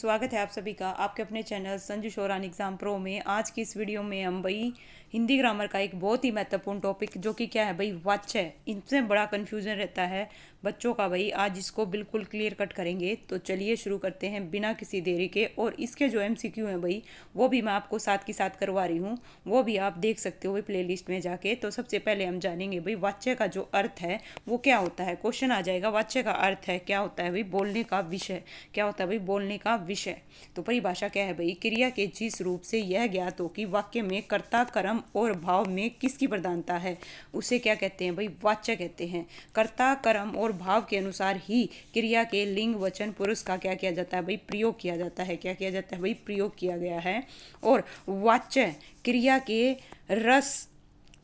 स्वागत है आप सभी का आपके अपने channel Sanju Sheoran exam pro में। आज की इस वीडियो में हम भाई हिंदी ग्रामर का एक बहुत ही महत्वपूर्ण टॉपिक जो कि क्या है भाई, वाच्य। इनसे बड़ा कन्फ्यूजन रहता है बच्चों का भाई। आज इसको बिल्कुल क्लियर कट करेंगे। तो चलिए शुरू करते हैं बिना किसी देरी के। और इसके जो एमसीक्यू हैं भाई, वो भी मैं आपको साथ के साथ करवा रही हूँ, वो भी आप देख सकते हो भाई प्ले लिस्ट में जाके। तो सबसे पहले हम जानेंगे भाई वाच्य का जो अर्थ है वो क्या होता है। क्वेश्चन आ जाएगा वाच्य का अर्थ है क्या होता है भाई, बोलने का विषय। क्या होता है भाई, बोलने का विषय। तो परिभाषा क्या है भाई, क्रिया के जिस रूप से यह ज्ञात हो कि वाक्य में कर्ता कर्म और भाव में किसकी प्रधानता है, उसे क्या कहते हैं भाई, वाच्य कहते हैं। कर्ता कर्म और भाव के अनुसार ही क्रिया के लिंग वचन पुरुष का क्या किया जाता है भाई, प्रयोग किया जाता है। क्या किया जाता है भाई, प्रयोग किया गया है। और वाच्य क्रिया के रस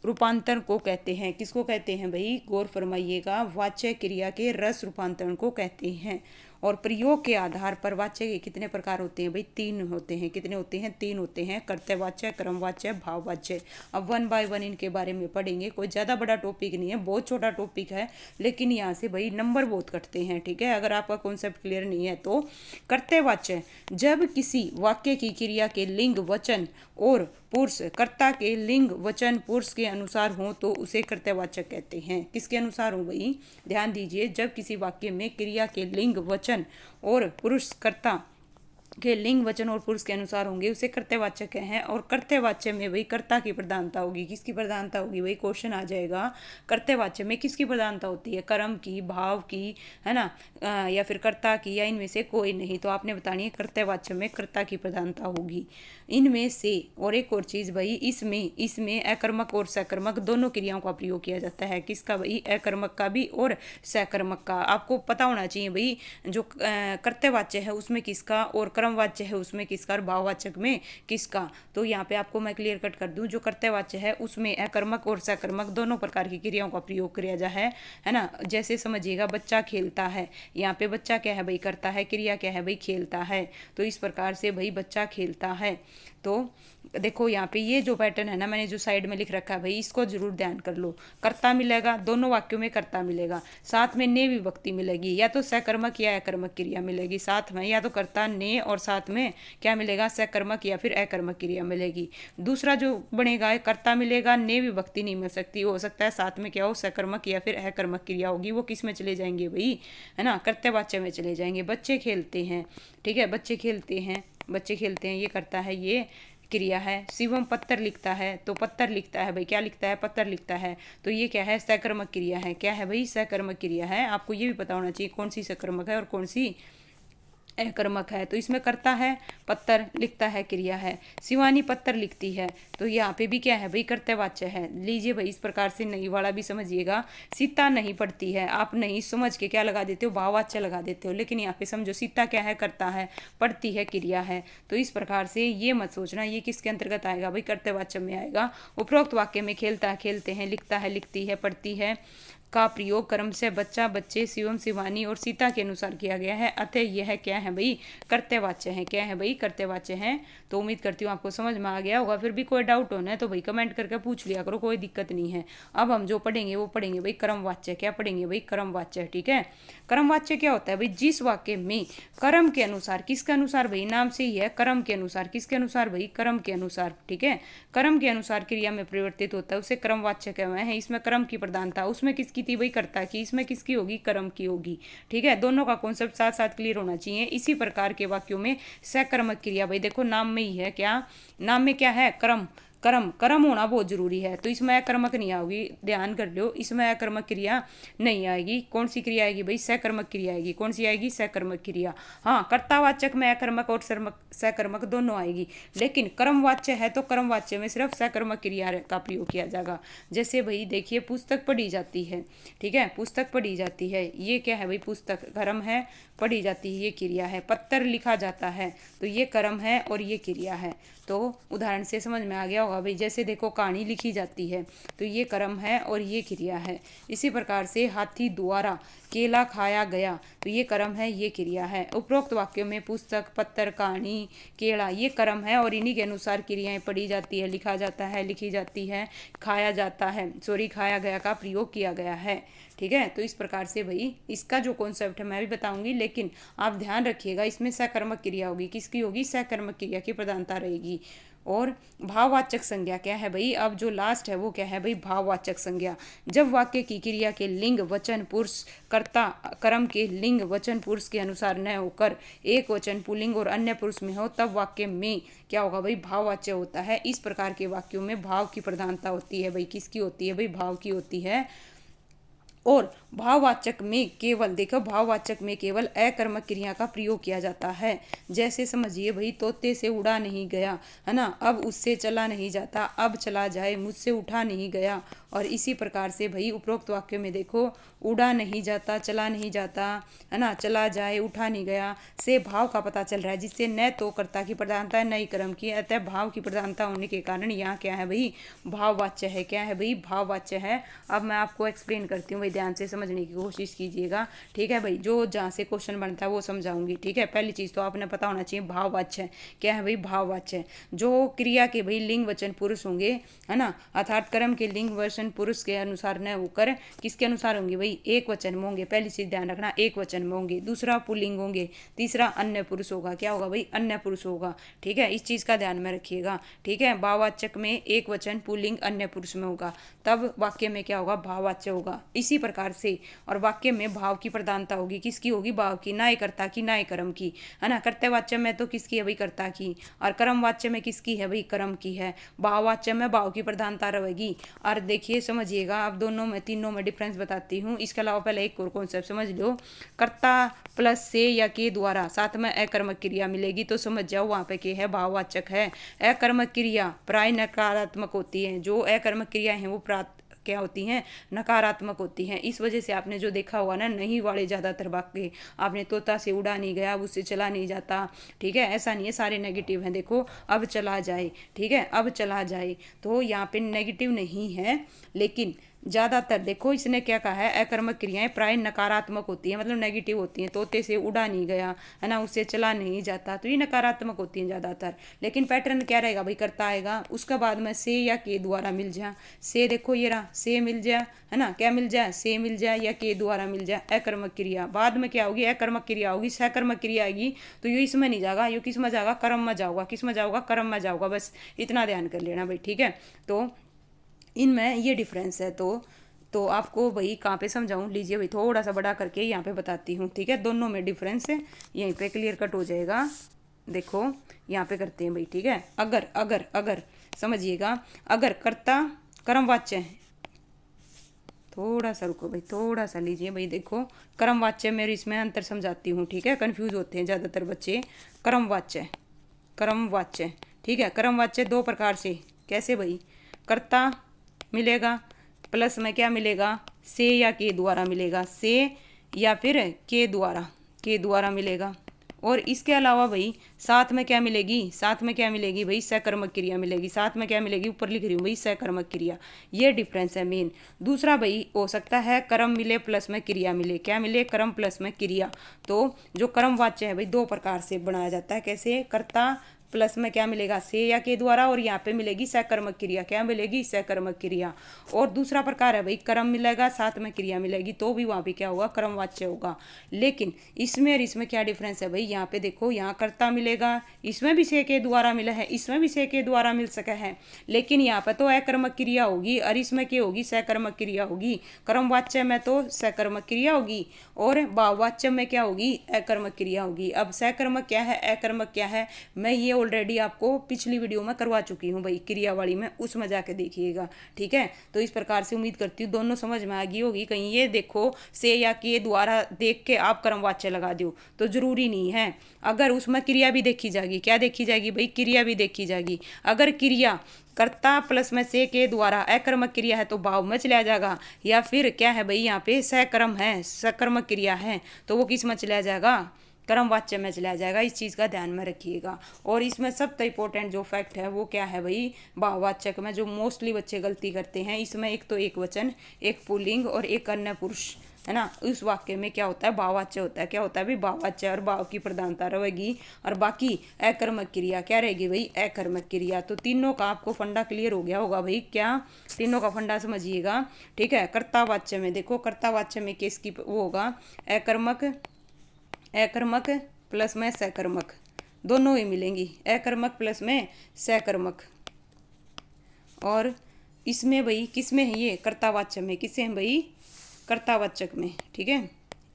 रूपांतरण को कहते हैं। किसको कहते हैं भाई, गौर फरमाइएगा, वाच्य क्रिया के रस रूपांतरण को कहते हैं। और प्रयोग के आधार पर वाच्य के कितने प्रकार होते हैं भाई, 3 होते हैं। कितने होते हैं, 3 होते हैं। कर्तव्यवाच्य, क्रमवाच्य, भाववाच्य। अब 1 बाय 1 इनके बारे में पढ़ेंगे। कोई ज़्यादा बड़ा टॉपिक नहीं है, बहुत छोटा टॉपिक है, लेकिन यहाँ से भाई नंबर बहुत कटते हैं। ठीक है, अगर आपका कॉन्सेप्ट क्लियर नहीं है तो। कर्तव्यवाच्य, जब किसी वाक्य की क्रिया के लिंग वचन और पुरुष, कर्ता के लिंग वचन पुरुष के अनुसार हो तो उसे कर्तव्यवाचक कहते हैं। किसके अनुसार हो भाई, ध्यान दीजिए, जब किसी वाक्य में क्रिया के लिंग वचन और पुरुष, कर्ता के लिंग वचन और पुरुष के अनुसार होंगे उसे कर्तव्यवाचक हैं। और कर्तव्यवाच्य में भाई कर्ता की प्रधानता होगी। किसकी प्रधानता होगी भाई, क्वेश्चन आ जाएगा कर्तव्यवाच्य में किसकी प्रधानता होती है, कर्म की, भाव की, है ना, या फिर कर्ता की, या इनमें से कोई नहीं। तो आपने बतानी है कर्तव्यवाच्य में कर्ता की प्रधानता होगी इनमें से। और एक और चीज भाई, इसमें अकर्मक और सकर्मक दोनों क्रियाओं का प्रयोग किया जाता है। किसका भाई, अकर्मक का भी और सकर्मक का। आपको पता होना चाहिए भाई, जो कर्तव्यवाच्य है उसमें किसका, और क्रमवाच्य है उसमें किसका, और भाववाचक में किसका। तो यहाँ पे आपको मैं क्लियर कट कर दूं, जो कर्तव्यवाच्य है उसमें अकर्मक और सकर्मक दोनों प्रकार की क्रियाओं का प्रयोग किया जा है ना। जैसे समझिएगा, बच्चा खेलता है, यहाँ पे बच्चा क्या है भाई, करता है, क्रिया क्या है भाई, खेलता है। तो इस प्रकार से भाई बच्चा खेलता है। तो देखो यहाँ पे ये जो पैटर्न है ना, मैंने जो साइड में लिख रखा है भाई, इसको जरूर ध्यान कर लो। कर्ता मिलेगा, दोनों वाक्यों में कर्ता मिलेगा, साथ में ने विभक्ति मिलेगी, या तो सकर्मक या अकर्मक क्रिया मिलेगी साथ में, या तो कर्ता ने और साथ में क्या मिलेगा, सकर्मक या फिर अकर्मक क्रिया मिलेगी। दूसरा जो बनेगा, कर्ता मिलेगा, ने विभक्ति नहीं मिल सकती, हो सकता है साथ में क्या हो, सकर्मक या फिर अकर्मक क्रिया होगी। वो किस में चले जाएंगे भाई, है ना, कर्तव्यवाच्य में चले जाएंगे। बच्चे खेलते हैं, ठीक है, बच्चे खेलते हैं, बच्चे खेलते हैं, ये करता है, ये क्रिया है। शिवम पत्थर लिखता है, तो पत्थर लिखता है भाई, क्या लिखता है, पत्थर लिखता है। तो ये क्या है, सकर्मक क्रिया है। क्या है भाई, सकर्मक क्रिया है। आपको ये भी पता होना चाहिए कौन सी सकर्मक है और कौन सी अकर्मक है। तो इसमें करता है, पत्थर लिखता है, क्रिया है। शिवानी पत्थर लिखती है, तो यहाँ पे भी क्या है भाई, कर्तव्यवाच्य है। लीजिए भाई, इस प्रकार से नहीं वाला भी समझिएगा। सीता नहीं पढ़ती है, आप नहीं समझ के क्या लगा देते हो, भाववाच्य लगा देते हो, लेकिन यहाँ पे समझो सीता क्या है, करता है, पढ़ती है, क्रिया है। तो इस प्रकार से ये मत सोचना ये किसके अंतर्गत आएगा भाई, कर्तव्यवाच्य में आएगा। उपरोक्त वाक्य में खेलता है, खेलते हैं, लिखता है, लिखती है, पढ़ती है का प्रयोग कर्म से बच्चा, बच्चे, शिवम, शिवानी और सीता के अनुसार किया गया है। अतः यह क्या है भाई, कर्तव्यवाच्य है। क्या है भाई, कर्तव्यवाच्य है। तो उम्मीद करती हूँ आपको समझ में आ गया होगा। फिर भी कोई डाउट होना है तो भाई कमेंट करके पूछ लिया करो, कोई दिक्कत नहीं है। अब हम जो पढ़ेंगे वो पढ़ेंगे भाई क्रमवाच्य। क्या पढ़ेंगे भाई, क्रमवाच्य। ठीक है, क्रमवाच्य क्या होता है भाई, जिस वाक्य में कर्म के अनुसार, किसके अनुसार भाई, नाम से ही है, कर्म के अनुसार, किसके अनुसार भाई, कर्म के अनुसार। ठीक है, कर्म के अनुसार क्रिया में परिवर्तित होता है उसे क्रमवाच्य कहते हैं। इसमें कर्म की प्रधानता उसमें किसकी थी भाई, कर्ता की, इसमें किसकी होगी, कर्म की होगी। ठीक है, दोनों का कॉन्सेप्ट साथ साथ क्लियर होना चाहिए। इसी प्रकार के वाक्यों में सकर्मक क्रिया भाई, देखो नाम में ही है, क्या नाम में क्या है, कर्म, कर्म, कर्म होना बहुत जरूरी है। तो इसमें अकर्मक नहीं आएगी, ध्यान कर लो, इसमें अकर्मक क्रिया नहीं आएगी। कौन सी क्रिया आएगी भाई, सकर्मक क्रिया आएगी। कौन सी आएगी, सकर्मक क्रिया। हाँ, कर्तावाचक में अकर्मक और सकर्मक दोनों आएगी, लेकिन कर्मवाच्य है तो कर्मवाच्य में सिर्फ सकर्मक क्रिया का प्रयोग किया जाएगा। जैसे भाई देखिए, पुस्तक पढ़ी जाती है, ठीक है, पुस्तक पढ़ी जाती है, ये क्या है भाई, पुस्तक, कर्म है, पढ़ी जाती है, ये क्रिया है। पत्थर लिखा जाता है, तो ये कर्म है और ये क्रिया है। तो उदाहरण से समझ में आ गया होगा भाई। जैसे देखो, कहानी लिखी जाती है, तो ये कर्म है और ये क्रिया है। इसी प्रकार से हाथी द्वारा केला खाया गया, तो ये कर्म है, ये क्रिया है। उपरोक्त वाक्यों में पुस्तक, पत्र, कहानी, केला ये कर्म है और इन्हीं के अनुसार क्रियाएं पढ़ी जाती है, लिखा जाता है, लिखी जाती है, खाया जाता है, सॉरी खाया गया का प्रयोग किया गया है। ठीक है, तो इस प्रकार से भाई इसका जो कॉन्सेप्ट है मैं भी बताऊंगी, लेकिन आप ध्यान रखिएगा इसमें सकर्मक क्रिया होगी। किसकी होगी? सकर्मक क्रिया की प्रधानता रहेगी। और भाववाचक संज्ञा क्या है भाई? अब जो लास्ट है वो क्या है भाई? भाववाचक संज्ञा। जब वाक्य की क्रिया के लिंग, वचन, पुरुष, कर्ता, कर्म के लिंग, वचन, पुरुष के अनुसार न होकर एक वचन पुल्लिंग और अन्य पुरुष में हो, तब वाक्य में क्या होगा भाई? भाववाच्य होता है। इस प्रकार के वाक्यों में भाव की प्रधानता होती है भाई। किसकी होती है भाई? भाव की होती है। और भाववाचक में केवल देखो, भाववाचक में केवल अकर्मक क्रिया का प्रयोग किया जाता है। जैसे समझिए भाई, तोते से उड़ा नहीं गया, है ना, अब उससे चला नहीं जाता, अब चला जाए, मुझसे उठा नहीं गया। और इसी प्रकार से भाई उपरोक्त वाक्य में देखो, उड़ा नहीं जाता, चला नहीं जाता, है ना, चला जाए, उठा नहीं गया से भाव का पता चल रहा है, जिससे न तो कर्ता की प्रधानता है न ही कर्म की। अतः भाव की प्रधानता होने के कारण यहाँ क्या है भाई? भाववाच्य है। क्या है भाई? भाववाच्य है। अब मैं आपको एक्सप्लेन करती हूँ भाई, ध्यान से समझने की कोशिश कीजिएगा। ठीक है भाई, जो जहाँ से क्वेश्चन बनता है वो समझाऊंगी। ठीक है, पहली चीज़ तो आपने पता होना चाहिए भाववाच्य क्या है भाई? भाववाच्य जो क्रिया के भाई लिंग, वचन, पुरुष होंगे, है ना, अर्थात कर्म के लिंग, वचन, पुरुष के अनुसार न होकर किसके अनुसार होंगे भाई? एक वचन में होंगे। पहली चीज ध्यान रखना, एक वचन में होंगे। दूसरा पुल्लिंग होंगे। तीसरा अन्य पुरुष होगा। क्या होगा भाई? अन्य पुरुष होगा। ठीक है, इस चीज का ध्यान में रखिएगा। ठीक है, भाववाचक में एक वचन पुल्लिंग अन्य पुरुष में होगा, तब वाक्य में क्या होगा? भाववाच्य होगा। इसी प्रकार से और वाक्य में भाव की प्रधानता होगी। किसकी होगी? भाव की, ना कर्ता की, ना कर्म की, है ना। कर्तवाच्य में तो किसकी है भाई? कर्ता की। और कर्मवाच्य में किसकी है भाई? कर्म की है। भाववाच्य में भाव की प्रधानता रहेगी। और देखिए समझिएगा, अब दोनों में तीनों में डिफरेंस बताती हूँ। इसके अलावा पहले एक और कॉन्सेप्ट समझ लो। कर्ता प्लस से या के द्वारा साथ में अकर्मक क्रिया मिलेगी, तो समझ जाओ वहाँ पे के है? भाववाचक है। अकर्मक क्रिया प्राय नकारात्मक होती है। जो अकर्मक क्रिया है वो क्या होती हैं? नकारात्मक होती हैं। इस वजह से आपने जो देखा हुआ ना, नहीं वाले ज़्यादातर वाक्य, आपने तोता से उड़ा नहीं गया, अब उससे चला नहीं जाता। ठीक है, ऐसा नहीं है, सारे नेगेटिव हैं। देखो, अब चला जाए, ठीक है, अब चला जाए, तो यहाँ पे नेगेटिव नहीं है, लेकिन ज़्यादातर देखो इसने क्या कहा है? अकर्मक क्रियाएं प्राय नकारात्मक होती हैं, मतलब नेगेटिव होती हैं। तोते से उड़ा नहीं गया, है ना, उससे चला नहीं जाता, तो ये नकारात्मक होती हैं ज़्यादातर। लेकिन पैटर्न क्या रहेगा भाई? करता आएगा, उसके बाद में से या के द्वारा मिल जाए। से देखो ये रहा, से मिल जाए, है ना, क्या मिल जाए? से मिल जाए या के द्वारा मिल जाए। अकर्मक क्रिया बाद में क्या होगी? अकर्मक क्रिया होगी। सकर्मक क्रिया आएगी तो ये इसमें नहीं जाएगा, ये किस में जाएगा? कर्म में जाऊगा। किस में जाऊगा? कर्म में जाऊगा। बस इतना ध्यान कर लेना भाई। ठीक है, तो इनमें ये डिफरेंस है। तो आपको भाई कहाँ पे समझाऊं? लीजिए भाई, थोड़ा सा बड़ा करके यहाँ पे बताती हूँ। ठीक है, दोनों में डिफरेंस है, यहीं पे क्लियर कट हो जाएगा। देखो यहाँ पे करते हैं भाई। ठीक है, अगर अगर अगर समझिएगा, अगर कर्ता कर्मवाच्य है, थोड़ा सा रुको भाई, थोड़ा सा लीजिए भाई। देखो, कर्मवाच्य में इसमें अंतर समझाती हूँ। ठीक है, कंफ्यूज होते हैं ज़्यादातर बच्चे। कर्मवाच्य, कर्मवाच्य, ठीक है, कर्मवाच्य दो प्रकार से। कैसे भाई? कर्ता मिलेगा, प्लस में क्या मिलेगा? से या के द्वारा मिलेगा। से या फिर के द्वारा मिलेगा। और इसके अलावा भाई साथ में क्या मिलेगी? साथ में क्या मिलेगी भाई? सकर्मक क्रिया मिलेगी। साथ में क्या मिलेगी? ऊपर लिख रही हूँ भाई, सकर्मक क्रिया। ये डिफरेंस है मेन। दूसरा भाई हो सकता है कर्म मिले प्लस में क्रिया मिले। क्या मिले? कर्म प्लस में क्रिया। तो जो कर्मवाच्य है भाई दो प्रकार से बनाया जाता है। कैसे? कर्ता प्लस में क्या मिलेगा? से या के द्वारा, और यहाँ पे मिलेगी सकर्मक क्रिया। क्या मिलेगी? सकर्मक क्रिया। और दूसरा प्रकार है भाई कर्म मिलेगा साथ में क्रिया मिलेगी, तो भी वहाँ पे क्या होगा? कर्मवाच्य होगा। लेकिन इसमें और इसमें क्या डिफरेंस है भाई? यहाँ पे देखो, यहाँ कर्ता मिलेगा, इसमें भी से के द्वारा मिला है, इसमें भी से के द्वारा मिल सका है, लेकिन यहाँ पे तो अकर्मक क्रिया होगी और इसमें क्या होगी? सकर्मक क्रिया होगी। कर्मवाच्य में तो सकर्मक क्रिया होगी और भाववाच्य में क्या होगी? अकर्मक क्रिया होगी। अब सकर्मक क्या है, अकर्मक क्या है, मैं ये ऑलरेडी आपको पिछली वीडियो में करवा चुकी हूँ भाई, क्रिया वाली में, उसमें जाके देखिएगा। ठीक है, तो इस प्रकार से उम्मीद करती हूँ दोनों समझ में आ गई होगी। कहीं ये देखो से या के द्वारा देख के आप कर्मवाच्य लगा दो, तो जरूरी नहीं है। अगर उसमें क्रिया भी देखी जाएगी, क्या देखी जाएगी भाई? क्रिया भी देखी जाएगी। अगर क्रिया कर्ता प्लस में से के द्वारा अकर्मक क्रिया है तो भाव में चला जाएगा, या फिर क्या है भाई यहाँ पे सकर्म है, सकर्मक क्रिया है, तो वो किस में चला जाएगा? कर्मवाच्य में चला जाएगा। इस चीज़ का ध्यान में रखिएगा। और इसमें सबसे इम्पोर्टेंट जो फैक्ट है वो क्या है भाई? भाववाचक में जो मोस्टली बच्चे गलती करते हैं, इसमें एक तो एक वचन, एक पुल्लिंग और एक अन्य पुरुष है ना। उस वाक्य में क्या होता है, भाववाच्य होता है। क्या होता है भाई, भाववाच्य और भाव की प्रधानता रहेगी, और बाकी अकर्मक क्रिया क्या रहेगी भाई, अकर्मक क्रिया। तो तीनों का आपको फंडा क्लियर हो गया होगा भाई, क्या तीनों का फंडा समझिएगा, ठीक है। कर्तावाच्य में देखो, कर्तावाच्य में किसकी वो होगा, अकर्मक, अकर्मक प्लस में सकर्मक, दोनों ही मिलेंगी, अकर्मक प्लस में सकर्मक। और इसमें भाई किस में है, ये कर्तावाच्य में, किससे है भाई, कर्तावाचक में, ठीक है।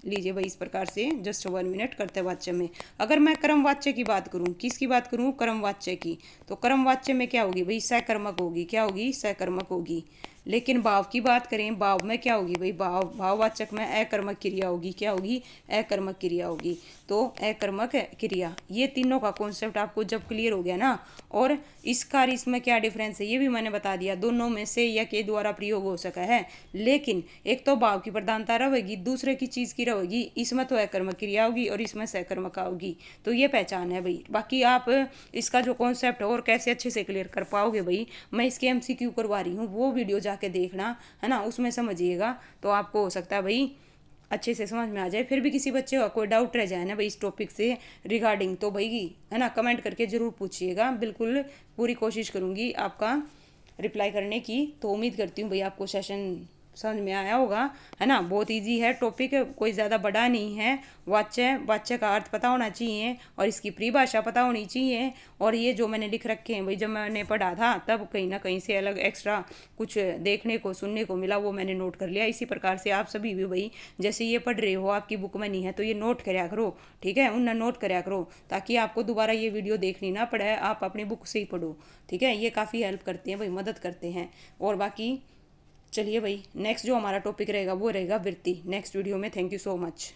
लीजिए भाई इस प्रकार से जस्ट 1 मिनट कर्तवाच्य में। अगर मैं कर्मवाच्य की बात करूं, किसकी बात करूं, कर्मवाच्य की, तो कर्मवाच्य में क्या होगी भाई, सकर्मक होगी, क्या होगी, सकर्मक होगी। लेकिन भाव की बात करें, भाव में क्या होगी भाई, भाववाचक में अकर्मक क्रिया होगी, क्या होगी, अकर्मक क्रिया होगी। तो अकर्मक क्रिया, ये तीनों का कॉन्सेप्ट आपको जब क्लियर हो गया ना, और इसका इसमें क्या डिफरेंस है ये भी मैंने बता दिया, दोनों में से या के द्वारा प्रयोग हो सका है। लेकिन एक तो भाव की प्रधानता रहेगी, दूसरे की चीज़ की रहेगी, इसमें तो अकर्मक क्रिया होगी और इसमें सकर्मक होगी। तो ये पहचान है भाई। बाकी आप इसका जो कॉन्सेप्ट है और कैसे अच्छे से क्लियर कर पाओगे भाई, मैं इसके MCQ करवा रही हूँ, वो वीडियो जाके देखना, है ना, उसमें समझिएगा। तो आपको हो सकता है भाई अच्छे से समझ में आ जाए। फिर भी किसी बच्चे का कोई डाउट रह जाए ना भाई इस टॉपिक से रिगार्डिंग, तो भाई है ना कमेंट करके ज़रूर पूछिएगा, बिल्कुल पूरी कोशिश करूँगी आपका रिप्लाई करने की। तो उम्मीद करती हूँ भाई आपको सेशन समझ में आया होगा, है ना। बहुत इजी है टॉपिक, कोई ज़्यादा बड़ा नहीं है। वाच्य, वाच्य का अर्थ पता होना चाहिए और इसकी परिभाषा पता होनी चाहिए। और ये जो मैंने लिख रखे हैं भाई, जब मैंने पढ़ा था तब कहीं ना कहीं से अलग एक्स्ट्रा कुछ देखने को सुनने को मिला, वो मैंने नोट कर लिया। इसी प्रकार से आप सभी भी भाई जैसे ये पढ़ रहे हो, आपकी बुक में नहीं है तो ये नोट कराया करो, ठीक है, उन्हें नोट कराया करो, ताकि आपको दोबारा ये वीडियो देखनी ना पड़े, आप अपनी बुक से ही पढ़ो, ठीक है। ये काफ़ी हेल्प करते हैं भाई, मदद करते हैं। और बाकी चलिए भाई नेक्स्ट जो हमारा टॉपिक रहेगा वो रहेगा वृत्ति, नेक्स्ट वीडियो में। Thank you so much.